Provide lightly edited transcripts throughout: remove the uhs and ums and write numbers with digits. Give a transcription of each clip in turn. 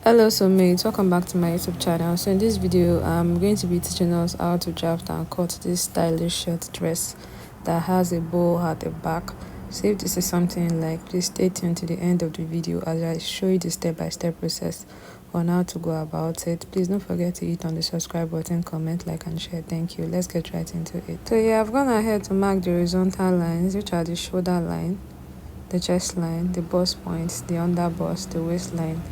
Hello, so mates, welcome back to my YouTube channel. So in this video, I'm going to be teaching us how to draft and cut this stylish shirt dress that has a bow at the back. So if this is something you like, please stay tuned to the end of the video as I show you the step-by-step process on how to go about it. Please don't forget to hit on the subscribe button, comment, like and share. Thank you. Let's get right into it. So yeah, I've gone ahead to mark the horizontal lines, which are the shoulder line, the chest line, the bust points, the under bust, the waistline,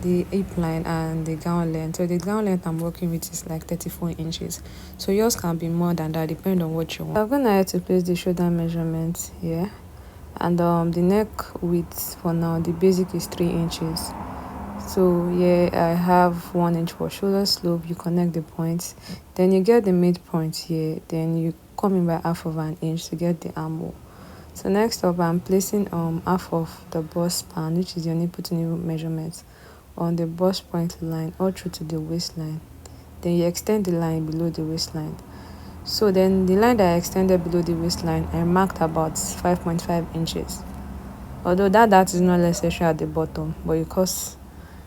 the hip line, and the gown length. So the gown length I'm working with is like 34 inches, so yours can be more than that depending on what you want. I'm gonna have to place the shoulder measurement here, and the neck width for now, the basic is 3 inches. So yeah, I have 1 inch for shoulder slope. You connect the points, then you get the midpoint here, then you come in by half of an inch to get the armhole. So next up, I'm placing half of the bust span, which is your nipple to nipple measurement, on the bust point line all through to the waistline. Then you extend the line below the waistline. So then the line that I extended below the waistline, I marked about 5.5 inches. Although that is not necessary at the bottom, but because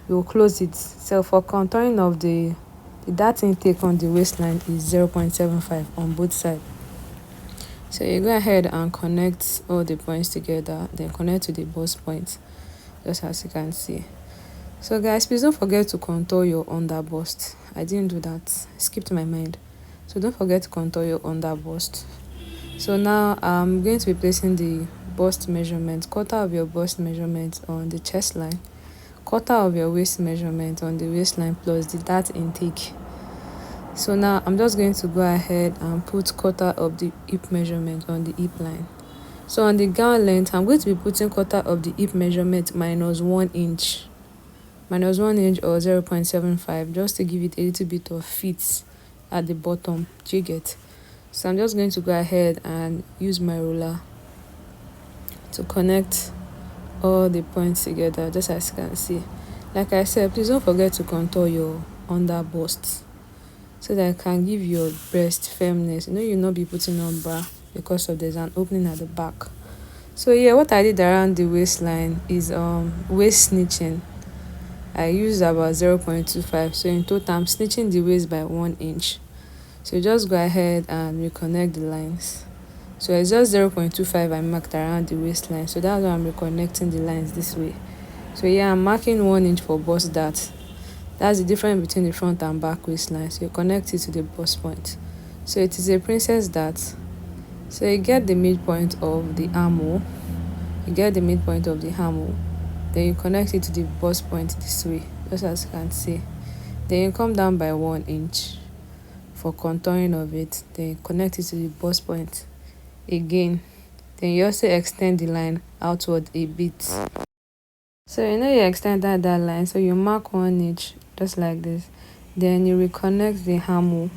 you will close it. So for contouring of the dart intake on the waistline is 0.75 on both sides. So you go ahead and connect all the points together, then connect to the bust point, just as you can see. So guys, please don't forget to contour your under bust. I didn't do that, skipped my mind. So don't forget to contour your under bust. So now I'm going to be placing the bust measurement, quarter of your bust measurement on the chest line, quarter of your waist measurement on the waistline, plus the dart intake. So now I'm just going to go ahead and put quarter of the hip measurement on the hip line. So on the gown length, I'm going to be putting quarter of the hip measurement minus 1 inch. Minus 1 inch or 0.75, just to give it a little bit of fit at the bottom. Do you get? So I'm just going to go ahead and use my ruler to connect all the points together, just as you can see. Like I said, please don't forget to contour your under bust, so that it can give your breast firmness. You'll not be putting on bra because of there's an opening at the back. So yeah, what I did around the waistline is waist snitching. I used about 0.25, so in total I'm snitching the waist by 1 inch. So just go ahead and reconnect the lines. So it's just 0.25 I marked around the waistline, so that's why I'm reconnecting the lines this way. So yeah, I'm marking 1 inch for bust dart. That's the difference between the front and back waistline. So you connect it to the bust point. So it is a princess dart. So you get the midpoint of the armhole. Then you connect it to the bust point this way, just as you can see. Then you come down by 1 inch for contouring of it. Then you connect it to the bust point again. Then you also extend the line outward a bit. So you extended that line, so you mark 1 inch just like this. Then you reconnect the armhole.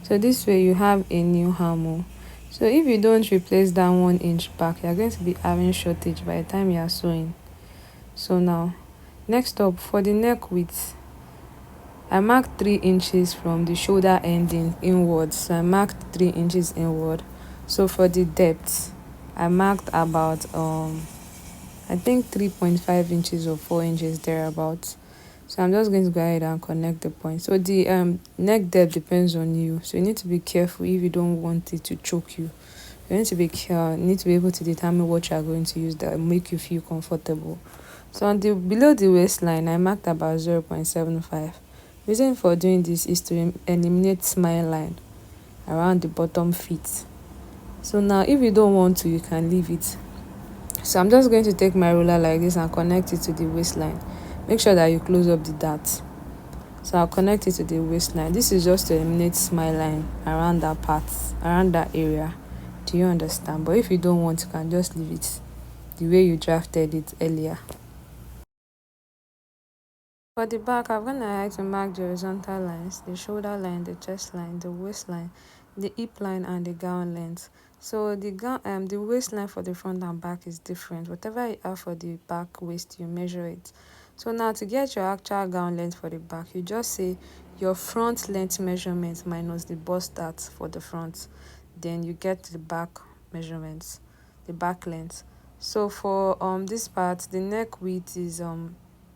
So this way you have a new armhole. So if you don't replace that 1 inch back, you're going to be having shortage by the time you are sewing. So now, next up, for the neck width, I marked 3 inches from the shoulder ending inwards. So I marked 3 inches inward. So for the depth, I marked about I think 3.5 inches or 4 inches thereabouts. So I'm just going to go ahead and connect the point. So the neck depth depends on you. So you need to be careful if you don't want it to choke you. You need to be careful. You need to be able to determine what you are going to use that will make you feel comfortable. So on the below the waistline, I marked about 0.75. Reason for doing this is to eliminate smile line around the bottom feet. So now if you don't want to, you can leave it. So I'm just going to take my ruler like this and connect it to the waistline. Make sure that you close up the dart. So I'll connect it to the waistline. This is just to eliminate smile line around that part, around that area. Do you understand? But if you don't want, you can just leave it the way you drafted it earlier. For the back, I'm going to like to mark the horizontal lines, the shoulder line, the chest line, the waistline, the hip line, and the gown length. So the waistline for the front and back is different. Whatever you have for the back waist, you measure it. So now to get your actual gown length for the back, you just say your front length measurement minus the bust dart for the front. Then you get the back measurements, the back length. So for this part, the neck width is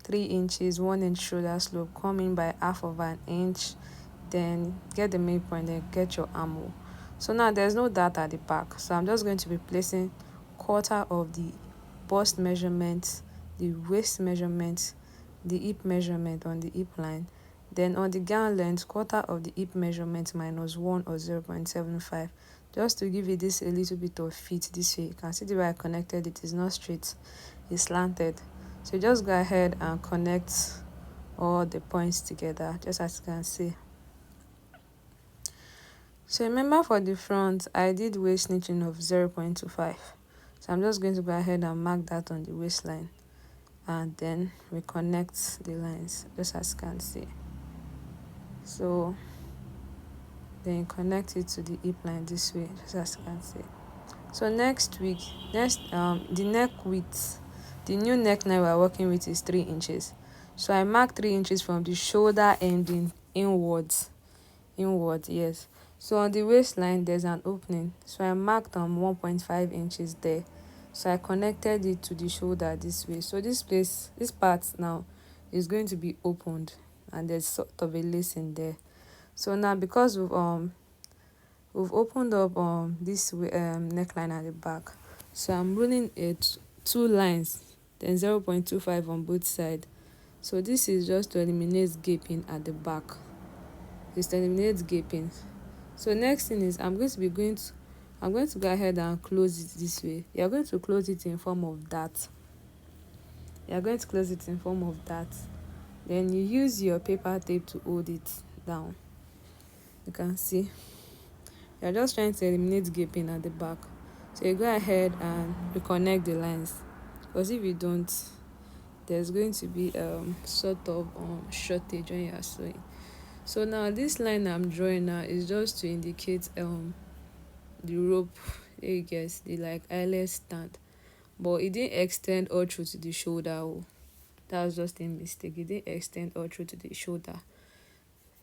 3 inches, 1 inch shoulder slope, come in by half of an inch, then get the midpoint, then get your armhole. So now there's no dart at the back, so I'm just going to be placing quarter of the bust measurement, the waist measurement, the hip measurement on the hip line. Then on the gown length, quarter of the hip measurement minus 1 or 0.75, just to give it this a little bit of fit this way. You can see the way I connected it is not straight, it's slanted. So just go ahead and connect all the points together, just as you can see. So remember, for the front I did waist stitching of 0.25, so I'm just going to go ahead and mark that on the waistline, and then we connect the lines, just as you can see. So then you connect it to the hip line this way, just as you can see. So next the neck width, the new neckline we are working with is 3 inches. So I mark 3 inches from the shoulder ending inwards, yes. So on the waistline there's an opening, so I marked 1.5 inches there. So I connected it to the shoulder this way. So this part now is going to be opened, and there's sort of a lace in there. So now, because we've opened up this neckline at the back, so I'm running two lines, then 0.25 on both sides. So this is just to eliminate gaping at the back. It's to eliminate gaping. So next thing is I'm going to go ahead and close it this way. You're going to close it in form of that. Then you use your paper tape to hold it down. You can see you're just trying to eliminate gaping at the back. So you go ahead and reconnect the lines, because if you don't, there's going to be sort of shortage when you are sewing. So now this line I'm drawing now is just to indicate the rope, you guess, the like eyelet stand, but it didn't extend all through to the shoulder. That was just a mistake. It didn't extend all through to the shoulder.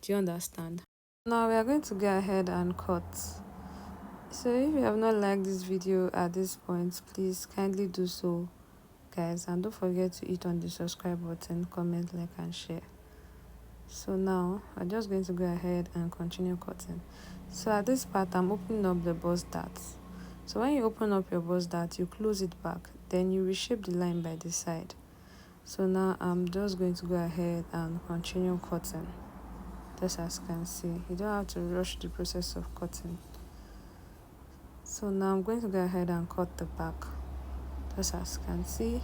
Do you understand? Now we are going to go ahead and cut. So if you have not liked this video at this point, please kindly do so, guys, and don't forget to hit on the subscribe button, comment, like and share. So now I'm just going to go ahead and continue cutting. So at this part I'm opening up the bust dart. So when you open up your bust dart, you close it back, then you reshape the line by the side. So now I'm just going to go ahead and continue cutting, just as you can see. You don't have to rush the process of cutting. So now I'm going to go ahead and cut the back, just as you can see,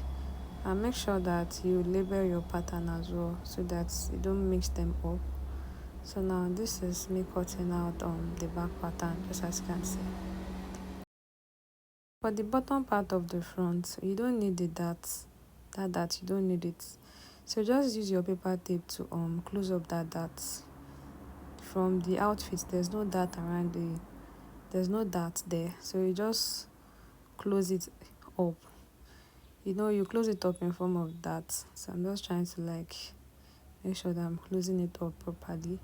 and make sure that you label your pattern as well, so that you don't mix them up. So now this is me cutting out on the back pattern, just as you can see. For the bottom part of the front, you don't need the dart, you don't need it. So just use your paper tape to close up that dart. From the outfit, there's no dart there, so you just close it up. You close it up in form of that. So I'm just trying to make sure that I'm closing it up properly.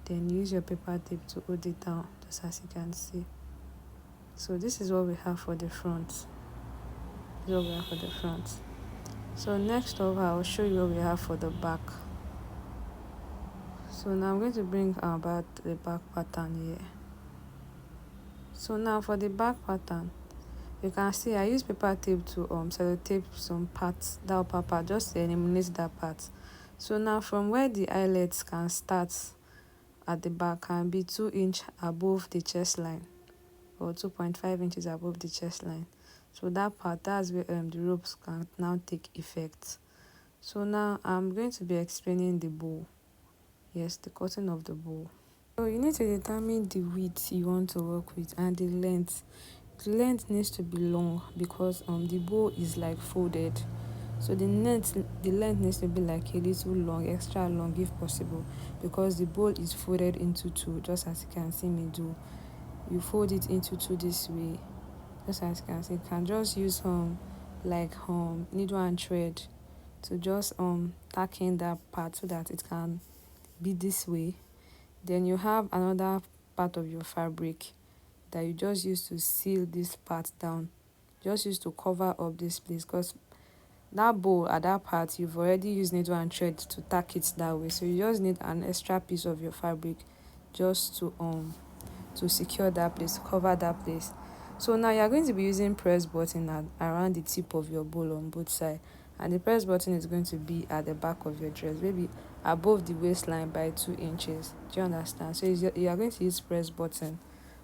Then use your paper tape to hold it down, just as you can see. So this is what we have for the front. So next up, I'll show you what we have for the back. So now I'm going to bring about the back pattern here. So now for the back pattern, you can see I use paper tape to sellotape some parts, that upper part, just to eliminate that part. So now from where the eyelets can start at the back can be 2 inches above the chest line, or 2.5 inches above the chest line. So that part, that's where the ropes can now take effect. So now I'm going to be explaining the bow. Yes, the cutting of the bow. So you need to determine the width you want to work with, and the length. The length needs to be long, because the bow is like folded. So the length needs to be like a little long, extra long if possible, because the bow is folded into two, just as you can see me do. You fold it into two this way, just as you can see. You can just use needle and thread to just tack in that part, so that it can be this way. Then you have another part of your fabric that you just use to seal this part down, just use to cover up this place, because that bow at that part, you've already used needle and thread to tack it that way, so you just need an extra piece of your fabric just to secure that place, cover that place. So now you're going to be using press button around the tip of your bowl on both sides, and the press button is going to be at the back of your dress, maybe above the waistline by 2 inches. Do you understand? So you are going to use press button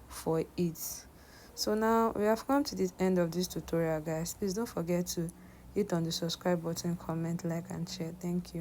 for it. So now we have come to the end of this tutorial, guys. Please don't forget to hit on the subscribe button, comment, like and share. Thank you.